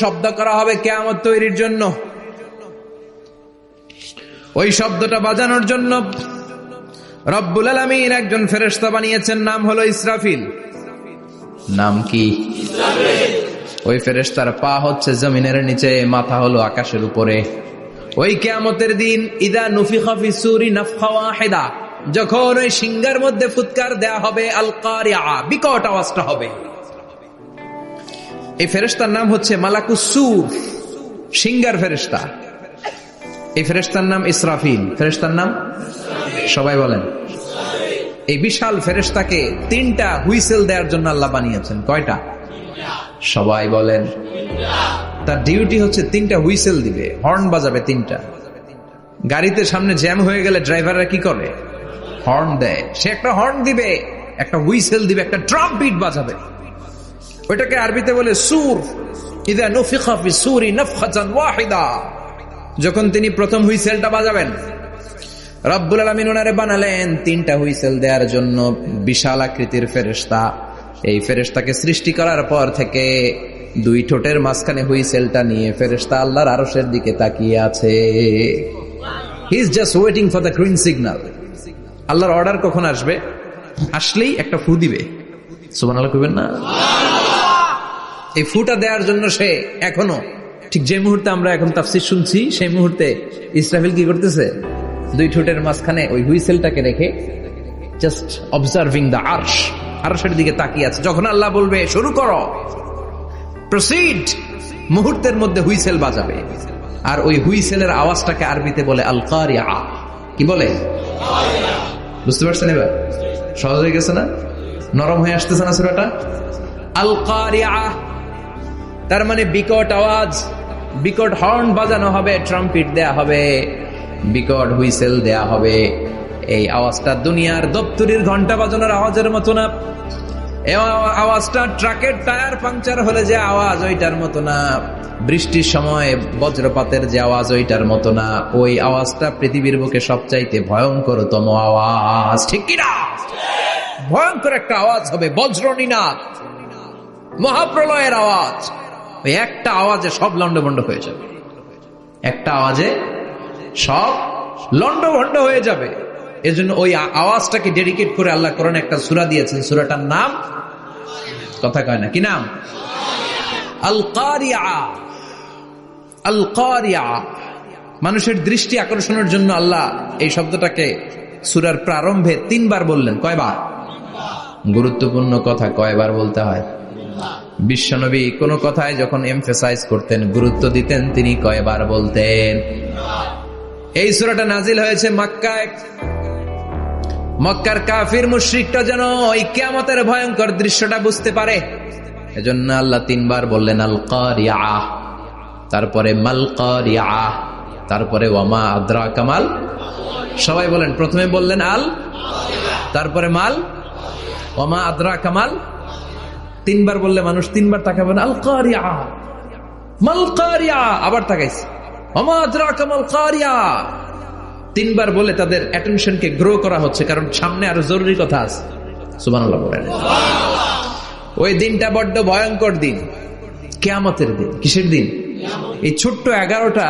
শব্দ করা হবে কিয়ামত তৈরির জন্য। ওই শব্দটা বাজানোর জন্য রব্বুল আলামিন একজন ফেরেশতা বানিয়েছেন, নাম হলো ইসরাফিল। নাম কি? ইসরাফিল। ওই ফেরেশতার পা হচ্ছে জমিনের নিচে, মাথা হলো আকাশের উপরে। ওই কিয়ামতের দিন ইদা নুফিখা ফিস সূরি নাফখা ওয়াহিদা, যখন ওই সিংহার মধ্যে ফুৎকার দেয়া হবে, আল কারিআ, বিকট আওয়াজটা হবে। এই ফেরেশতার নাম হচ্ছে মালাকুস সূর, সিংহার ফেরেশতা। এই ফেরেশতার নাম ইসরাফিল। ফেরেশতার নাম সবাই বলেন। এই বিশাল ফেরেশতাকে 3টা হুইসেল দেওয়ার জন্য আল্লাহ বানিয়েছেন। কয়টা? সবাই বলেন। তার ডিউটি হচ্ছে 3টা হুইসেল দিবে, হর্ন বাজাবে 3টা। গাড়িতে সামনে জ্যাম হয়ে গেলে ড্রাইভাররা কি করে? হর্ন দেয়। সে একটা হর্ন দিবে, একটা হুইসেল দিবে, একটা ড্রাম বিট বাজাবে। ওইটাকে আরবিতে বলে সুর। ইদা নুফিখা ফিস সূরি নাফখাতান ওয়াহিদা, যখন তিনি প্রথম হুইসেলটা বাজাবেন, রব্বুল আলামিন ওনারে বানালেন 3টা হুইসেল দেওয়ার জন্য, বিশাল আকৃতির ফেরেশতা। এই ফেরেশতাকে সৃষ্টি করার পর থেকে 2 ঠোঁটের মাঝখানে হুইসেলটা নিয়ে ফেরেশতা আল্লাহর আরশের দিকে তাকিয়ে আছে। He is just waiting for the green signal. আল্লাহর অর্ডার কখন আসবে? আসলেই একটা ফু দিবে। সুবহানাল্লাহ কইবেন না? এই ফুটা দেওয়ার জন্য সে এখনো, ঠিক যে মুহূর্তে আমরা এখন তাফসীর শুনছি, সেই মুহূর্তে ইসরাফিল কি করতেছে? 2 ঠোঁটের মাঝখানে ওই হুইসেলটাকে রেখে জাস্ট অবজার্ভিং দ্য আরশ, আরশের দিকে তাকিয়ে আছে। যখন আল্লাহ বলবে শুরু করো, প্রসিড, মুহূর্তের মধ্যে হুইসেল বাজাবে। আর ওই হুইসেলের আওয়াজটাকে আরবিতে বলে আল কারিআ। কি বলে? বুঝতে পারছেন এবার? সহজ হয়ে গেছে না? নরম হয়ে আসতেছে না সূরাটা? আল কারিআ তার মানে বিকট আওয়াজ, বিকট হর্ন বাজানো হবে, ট্রাম্পিট দেয়া হবে, বিকট হুইসেল দেয়া হবে। এই আওয়াজটা দুনিয়ার দপ্তরির ঘন্টা বাজানোর আওয়াজের মতো না। এই আওয়াজটা ট্রাকের টায়ার পাংচার হলে যে আওয়াজ, ওইটার মতো না। বৃষ্টির সময় বজ্রপাতের যে আওয়াজ, ওইটার মতো না। ওই আওয়াজটা পৃথিবীর বুকে সবচাইতে ভয়ঙ্করতম আওয়াজ। ঠিক কিনা? ভয়ঙ্কর একটা আওয়াজ হবে, বজ্রনিনাদ, মহাপ্রলয়ের আওয়াজ। ওই একটা আওয়াজে সব লন্ডভন্ড হয়ে যাবে। একটা আওয়াজে সব লন্ডভন্ড হয়ে যাবে। এজন্য ওই আওয়াজটাকে ডেডিকেট করে আল্লাহ কোরআনে একটা সূরা দিয়েছেন। সূরাটার নাম, কথা কয় না, কি নাম? আল কারিআ। আল কারিআ। মানুষের দৃষ্টি আকর্ষণের জন্য আল্লাহ এই শব্দটাকে সূরার প্রারম্ভে 3 বার বললেন। কয়বার? গুরুত্বপূর্ণ কথা কয়বার বলতে হয়? বিশ্বনবী কোন কথায় যখন এমফেসাইজ করতেন, গুরুত্ব দিতেন, তিনি কয়বার বলতেন? এই সূরাটা নাজিল হয়েছে মক্কায়। মক্কার কাফির মুশরিকটা যেন ওই কিয়ামতের ভয়ঙ্কর দৃশ্যটা বুঝতে পারে, এজন্য আল্লাহ 3 বার বললেন আল কারিআ, তারপরে মাল কারিআ, তারপরে ওয়ামা আদরাকা মাল। সবাই বলেন। প্রথমে বললেন আল, তারপরে মাল, ওয়ামা আদরাকা মাল। 3 বার বললে মানুষ 3 বার তাকাবে না। আল কারিআ, মাল কারিআ, আবার তাকাইছে ওয়ামা আদরাকা মাল কারিআ। 3 বার বলে তাদের অ্যাটেনশনকে গ্রো করা হচ্ছে, কারণ সামনে আরো জরুরি কথা আছে। সুবহানাল্লাহ বলেন। ওই দিনটা বড্ড ভয়ঙ্কর দিন, কিয়ামতের দিন। কিসের দিন? এই ছোট্ট 11টা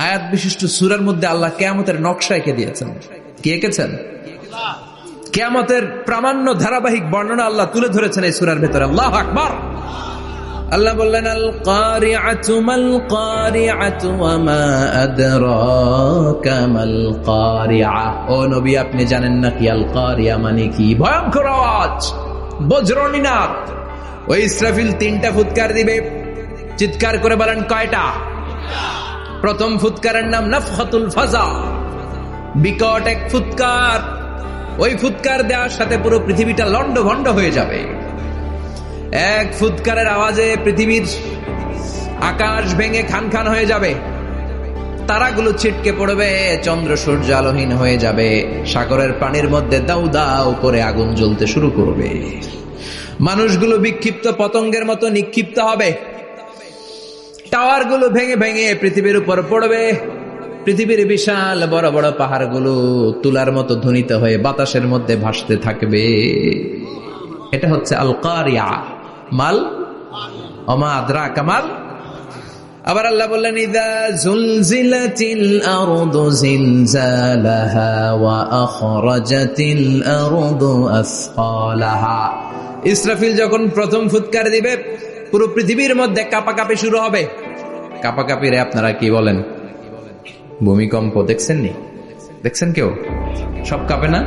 আয়াত বিশিষ্ট সূরার মধ্যে আল্লাহ কিয়ামতের নকশা এঁকে দিয়েছেন। কি এঁকেছেন? কিয়ামতের প্রামাণ্য ধারাবাহিক বর্ণনা আল্লাহ তুলে ধরেছেন এই সূরার ভেতরে। আল্লাহু আকবার। আল্লাহ বললেন আল কারিআতু মাল কারিআতু ওয়া মা আদরাকা মাল কারিআ। ও নবী, আপনি জানেন না কি আল কারিআ মানে কি? ভয়ঙ্কর আওয়াজ, বজ্রনিনাদ। ওই ইসরাফিল 3টা ফুৎকার দিবে। চিৎকার করে বলেন কয়টা? প্রথম ফুৎকারের নাম নাফখাতুল ফাজা, বিকট এক ফুৎকার। ওই ফুৎকার দেওয়ার সাথে পুরো পৃথিবীটা লন্ডভন্ড হয়ে যাবে। এক ফুৎকারের আওয়াজে পৃথিবীর আকাশ ভেঙে খান খান হয়ে যাবে, তারাগুলো ছিটকে পড়বে, চন্দ্র সূর্য আলোহীন হয়ে যাবে, সাগরের পানির মধ্যে দাউ দাউ করে আগুন জ্বলতে শুরু করবে, মানুষগুলো বিক্ষিপ্ত পতঙ্গের মতো নিক্ষিপ্ত হবে, টাওয়ারগুলো ভেঙে ভেঙে পৃথিবীর উপর পড়বে, পৃথিবীর বিশাল বড় বড় পাহাড়গুলো তুলার মতো ধ্বনিত হয়ে বাতাসের মধ্যে ভাসতে থাকবে। এটা হচ্ছে আল কারিআ। মাল ওমা আদরাকা মাল আবার আল্লাহ বললেন ইযা যুলজিলাতিল আরদু জিলজালাহা ওয়া আখরাজাতিল আরদু আসকালাহা। ইসরাফিল যখন প্রথম ফুৎকার দিবে পুরো পৃথিবীর মধ্যে কাঁপাকাঁপি শুরু হবে। কাঁপাকাঁপি রে আপনারা কি বলেন? ভূমিকম্প দেখছেন নি? দেখছেন কেউ? সব কাঁপে না?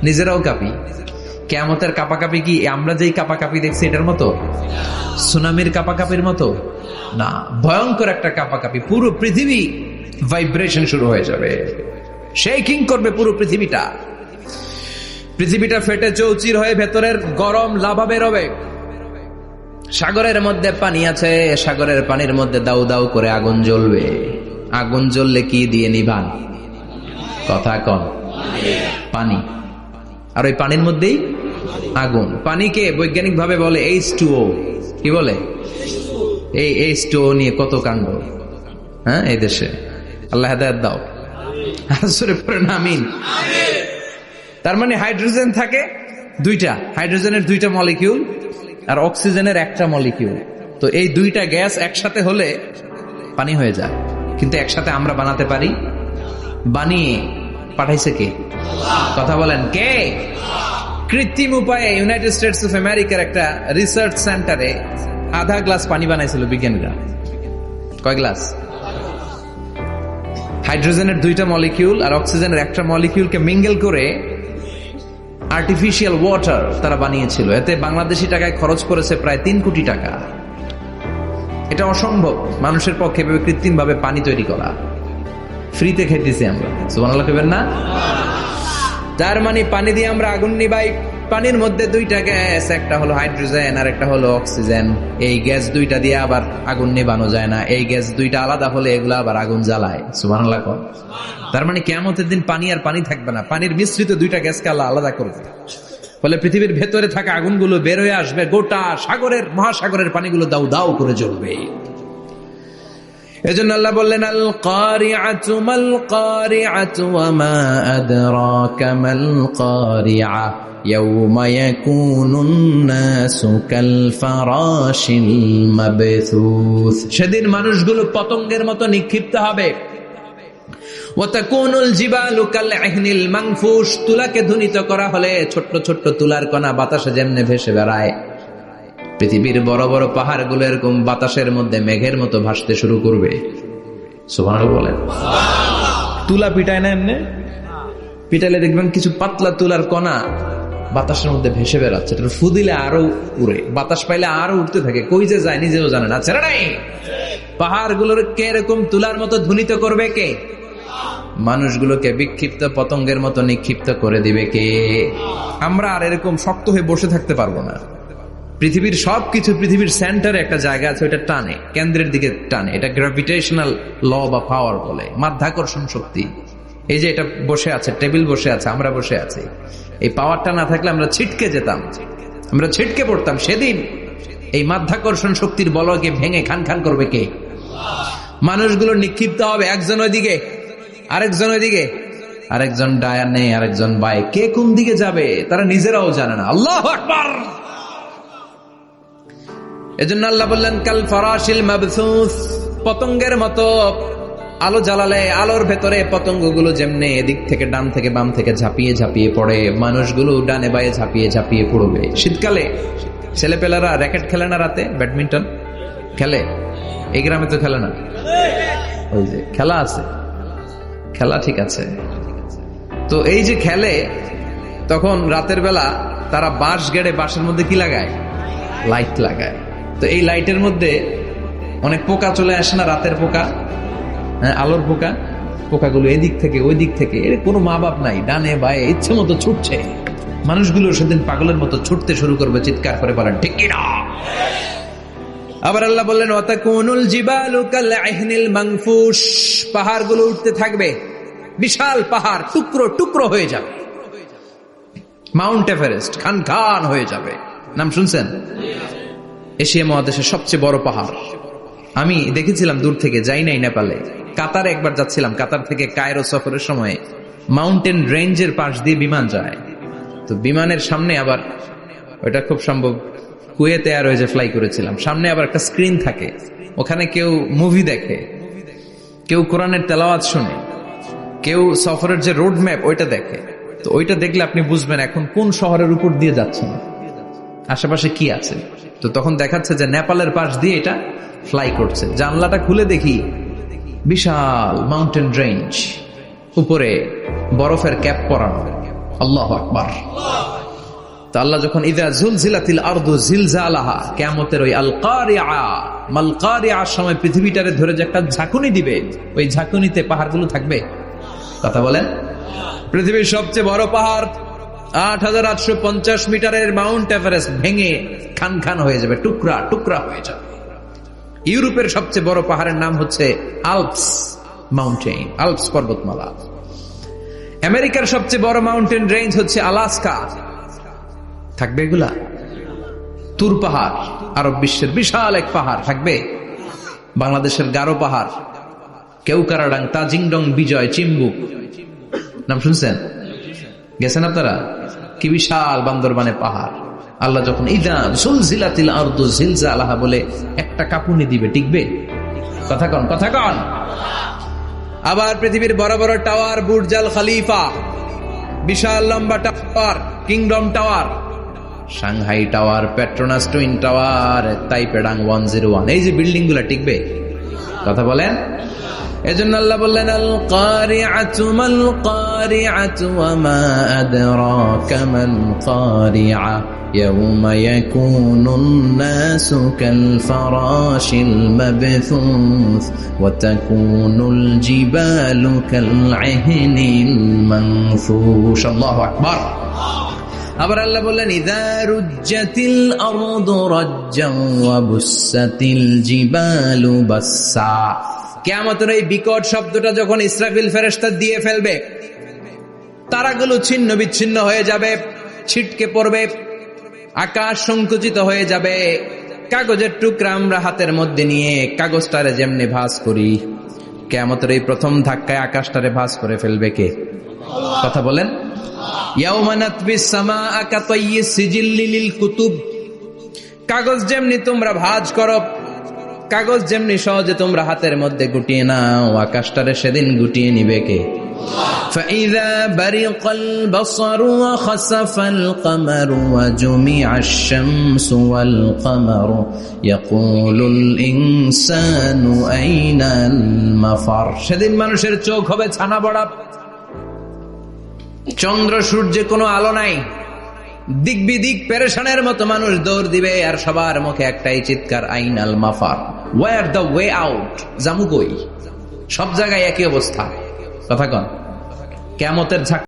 নিজেরাও কাঁপি। কিয়ামতের কাঁপাকাঁপি কি আমরা যেই কাঁপাকাঁপি দেখছি এটার মতো? সুনামির কাঁপাকাঁপির মতো না, ভয়ঙ্কর একটা কাঁপাকাঁপি। পুরো পৃথিবী ভাইব্রেশন শুরু হয়ে যাবে, শেকিং করবে পুরো পৃথিবীটা। পৃথিবীটা ফেটে চৌচির হয়ে ভেতরের গরম লাভা বেরোবে। সাগরের মধ্যে পানি আছে, সাগরের পানির মধ্যে দাউ দাউ করে আগুন জ্বলবে। আগুন জ্বললে কি দিয়ে নিভান? কথা কন। পানি। আর ওই পানির মধ্যেই আগুন। পানিকে বৈজ্ঞানিক ভাবে বলে H2O। কি বলে? এই H2O নিয়ে কত কাণ্ড, হ্যাঁ, এই দেশে। আল্লাহ হেদায়েত দাও। আসরে পড়েন আমিন। তার মানে হাইড্রোজেন থাকে দুইটা, হাইড্রোজেনের দুইটা মলিকিউল আর অক্সিজেনের একটা মলিকিউল। তো এই দুইটা গ্যাস একসাথে হলে পানি হয়ে যায়। কিন্তু একসাথে আমরা বানাতে পারি? বানিয়ে পাঠাইছে কে? কথা বলেন কে? কৃত্রিম উপায়ে ইউনাইটেড স্টেটস অফ আমেরিকার একটা রিসার্চ সেন্টারে আধা গ্লাস পানি বানাইছিল বিজ্ঞানীরা। কয় গ্লাস? হাইড্রোজেনের দুইটা মলিকিউল আর অক্সিজেনের একটা মলিকিউলকে মিঙ্গেল করে আর্টিফিশিয়াল ওয়াটার তারা বানিয়েছিল। এতে বাংলাদেশি টাকায় খরচ করেছে প্রায় 3 কোটি টাকা। এটা অসম্ভব মানুষের পক্ষে কৃত্রিম ভাবে পানি তৈরি করা। ফ্রিতে খেতেছি আমরা, সুবহানাল্লাহ কইবেন না? তার মানে পানি দিয়ে আমরা আগুন নিভাই। পানির মধ্যে দুইটা গ্যাস, একটা হলো হাইড্রোজেন আর একটা হলো অক্সিজেন। এই গ্যাস দুইটা দিয়ে আবার আগুন নেভানো যায় না। এই গ্যাস দুইটা আলাদা হলে এগুলো আবার আগুন জ্বালায়। সুবহানাল্লাহ। তার মানে কিয়ামতের দিন পানি আর পানি থাকবে না, পানির মিশ্রিত দুইটা গ্যাসকে আল্লাহ আলাদা করবে। ফলে পৃথিবীর ভেতরে থাকা আগুনগুলো বের হয়ে আসবে, গোটা সাগরের মহাসাগরের পানিগুলো দাউ দাউ করে জ্বলবে। এজন্য আল্লাহ বললেন আল কারিআতু মাল কারিআতু ওয়া মা আদরাকা মাল কারিআ ইয়াওমা ইয়াকুনুন নাসু কাল ফারাশিল মাবথুস। সেদিন মানুষগুলো পতঙ্গের মতো নিক্ষিপ্ত হবে। ওয়া তাকুনুল জিবালু কাল ইহনিল মানফুশ। তুলাকে ধ্বনিত করা হলে ছোট্ট ছোট্ট তুলার কণা বাতাসে যেমনে ভেসে বেড়ায়, পৃথিবীর বড় বড় পাহাড়গুলো এরকম বাতাসের মধ্যে মেঘের মতো ভাসতে শুরু করবে। সুবহানাল্লাহ বলেন। তুলা পিটায় না এমনি? পিটাইলে দেখবেন কিছু পাতলা তুলার কণা বাতাসের মধ্যে ভেসে বেড়াচ্ছে। এটা ফু দিলে আরো উড়ে, বাতাস পাইলে আরো উঠতে থাকে, কই যে যায় নিজেও জানে না। ছেড়ে নাই। পাহাড়গুলোর কে এরকম তুলার মতো ধ্বনিত করবে কে? মানুষগুলোকে বিক্ষিপ্ত পতঙ্গের মতো নিক্ষিপ্ত করে দিবে কে? আমরা আর এরকম শক্ত হয়ে বসে থাকতে পারবো না। পৃথিবীর সবকিছু, পৃথিবীর সেন্টারে একটা জায়গা আছে, ওটা টানে, কেন্দ্রের দিকে টানে। এটা গ্র্যাভিটেশনাল ল বা পাওয়ার বলে, মাধ্যাকর্ষণ শক্তি। এই যে এটা বসে আছে, টেবিল বসে আছে, আমরা বসে আছি, এই পাওয়ারটা না থাকলে আমরা ছিটকে যেতাম, আমরা ছিটকে পড়তাম। সেদিন এই মাধ্যাকর্ষণ শক্তির বলকে ভেঙে খান খান করবে কে? মানুষগুলো নিক্ষিপ্ত হবে, একজন ওইদিকে, আরেকজন ওইদিকে, আরেকজন ডায়ানে, আরেকজন বায়ে। কে কোন দিকে যাবে তারা নিজেরাও জানে না। আল্লাহু আকবার। এজন্য আল্লাহ বললেন কাল ফারাশিল মাবথুস। পতঙ্গের মতো আলো জ্বালালে আলোর ভেতরে পতঙ্গগুলো যেমনে এদিক থেকে ডান থেকে বাম থেকে ঝাঁপিয়ে ঝাঁপিয়ে পড়ে, মানুষগুলো ডানে বায়ে ঝাঁপিয়ে ঝাঁপিয়ে পড়বে। শীতকালে ছেলেপেলারা র্যাকেট খেলে না, রাতে ব্যাডমিন্টন খেলে। এই গ্রামে তো খেলে না, ওই যে খেলা আছে, খেলা ঠিক আছে। তো এই যে খেলে, তখন রাতের বেলা তারা বাঁশ গেড়ে, বাঁশের মধ্যে কি লাগায়? লাইট লাগায়। তো এই লাইটের মধ্যে অনেক পোকা চলে আসে না, রাতের পোকা, হ্যাঁ, আলোর পোকা। পোকাগুলো এদিক থেকে ওই দিক থেকে, এর কোনো মা বাপ নাই, ডানে বায়ে ইচ্ছে মতো ছুটছে। মানুষগুলো সেদিন পাগলের মতো ছুটতে শুরু করবে, চিৎকার করে বলেন ঠিক কিনা? আবার আল্লাহ বললেন ওয়াতাকুনুল জিবালু কাল ইহনিল মানফুশ। পাহাড়গুলো উঠতে থাকবে, বিশাল পাহাড় টুকরো টুকরো হয়ে যাবে। মাউন্ট এভারেস্ট খান খান হয়ে যাবে। নাম শুনছেন? এশিয়া মহাদেশের সবচেয়ে বড় পাহাড়। আমি দেখেছিলাম দূর থেকে, যাই নাই নেপালে। কাতারে একবার যাচ্ছিলাম, কাতার থেকে কায়রো সফরের সময় মাউন্টেন রেঞ্জের পাশ দিয়ে বিমান যায়। তো বিমানের সামনে আবার, ওইটা খুব সম্ভব কুয়েতে এয়ারওয়েজে ফ্লাই করেছিলাম, সামনে আবার একটা স্ক্রিন থাকে, ওখানে কেউ মুভি দেখে, কেউ কোরআনের তেলাওয়াত শুনে, কেউ সফরের যে রোড ম্যাপ ওইটা দেখে। তো ওইটা দেখলে আপনি বুঝবেন এখন কোন শহরের উপর দিয়ে যাচ্ছেন, আশেপাশে কি আছে। তো তখন দেখাচ্ছে যে নেপালের পাশ দিয়ে এটা ফ্লাই করছে। জানলাটা খুলে দেখি বিশাল মাউন্টেন রেঞ্জ, উপরে বরফের ক্যাপ পরানো। আল্লাহু আকবার। তো আল্লাহ যখন ইযা যুলজিলাতিল আরদু জিলজালাহা, কিয়ামতের ওই আল কারিআ মাল কারিআর সময় পৃথিবীটারে ধরে যে একটা ঝাঁকুনি দিবে, ওই ঝাঁকুনিতে পাহাড়গুলো থাকবে। কথা বলেন, পৃথিবীর সবচেয়ে বড় পাহাড় ৮৮৫০ মিটারের মাউন্ট এভারেস্ট ভেঙে খান খান হয়ে যাবে, টুকরা টুকরা হয়ে যাবে। ইউরোপের সবচেয়ে বড় পাহাড়ের নাম হচ্ছে আল্পস মাউন্টেন, আল্পস পর্বতমালা। আমেরিকার সবচেয়ে বড় মাউন্টেন রেঞ্জ হচ্ছে আলাস্কা, থাকবে এগুলা? তুর পাহাড় আরব বিশ্বের বিশাল এক পাহাড় থাকবে। বাংলাদেশের গারো পাহাড়, কেউকারাডাং, তাজিংডং, বিজয়, চিম্বুক, নাম শুনছেন? গেছেন আপনারা? কি বিশাল বান্দরবানে পাহাড়। আল্লাহ যখন ইযা যুলজিলাতিল আরদু জিলজালাহা বলে একটা কাঁপুনি দিবে, টিকবে? কথা কন, কথা কন। আবার পৃথিবীর বড় বড় টাওয়ার, বুর্জ আল খলিফা, বিশাল লম্বা tower, Kingdom tower, Shanghai tower, Petronas twin tower, তাইপেডাং 101, এই যে বিল্ডিং গুলা টিকবে? কথা বলেন। এজন্য আল্লাহ বললেন আল কারিআতু মাল কারিআতু ওয়া মা আদরাকা মাল কারিআ ইয়াউমা ইয়াকুনুন নাসু কাল ফারাশিল মাবথুস ওয়া তাকুনুল জিবালু কাল ইহনিল মানফুশ। আল্লাহু আকবার। আবার আল্লাহ বললেন ইযা রুজ্জাতিল আরদু রাজ্জান ওয়া বুসাতিল জিবালু বাসসা। কিয়ামতের এই বিকট শব্দটা যখন ইসরাফিল ফেরেশতা দিয়ে ফেলবে, তারাগুলো ছিন্ন বিচ্ছিন্ন হয়ে যাবে, ছিটকে পড়বে, আকাশ সংকুচিত হয়ে যাবে। কাগজের টুকরা আমরা হাতের মধ্যে নিয়ে কাগজটারে যেমনি ভাঁজ করি, কিয়ামতের এই প্রথম ধাক্কায় আকাশটারে ভাঁজ করে ফেলবে কে? কথা বলেন। ইয়াউমা নাতবিস সামাআ কাতাইয়িস সিজিল্লি লিল কুতুব। কাগজ যেমনি তোমরা ভাঁজ করো, কাগজ যেমনি সহজে তোমরা হাতের মধ্যে গুটিয়ে নাও, আকাশটারে সেদিন গুটিয়ে নিবে কে? فَإِذَا بَرِقَ الْبَصَرُ وَخَسَفَ الْقَمَرُ وَجُمِعَ الشَّمْسُ وَالْقَمَرُ يَقُولُ الْإِنسَانُ أَيْنَ الْمَفَرُ। সেদিন মানুষের চোখ হবে ছানা বড়া, চন্দ্র সূর্যে কোনো আলো নাই, দিক বিদিক পেরেশানের মতো মানুষ দৌড় দিবে, আর সবার মুখে একটাই চিৎকার, আইনাল মাফার, ওয়ার দ্য ওয়ে আউট, জামু কই? সব জায়গায় একই অবস্থা। কথা কন। কিয়ামতের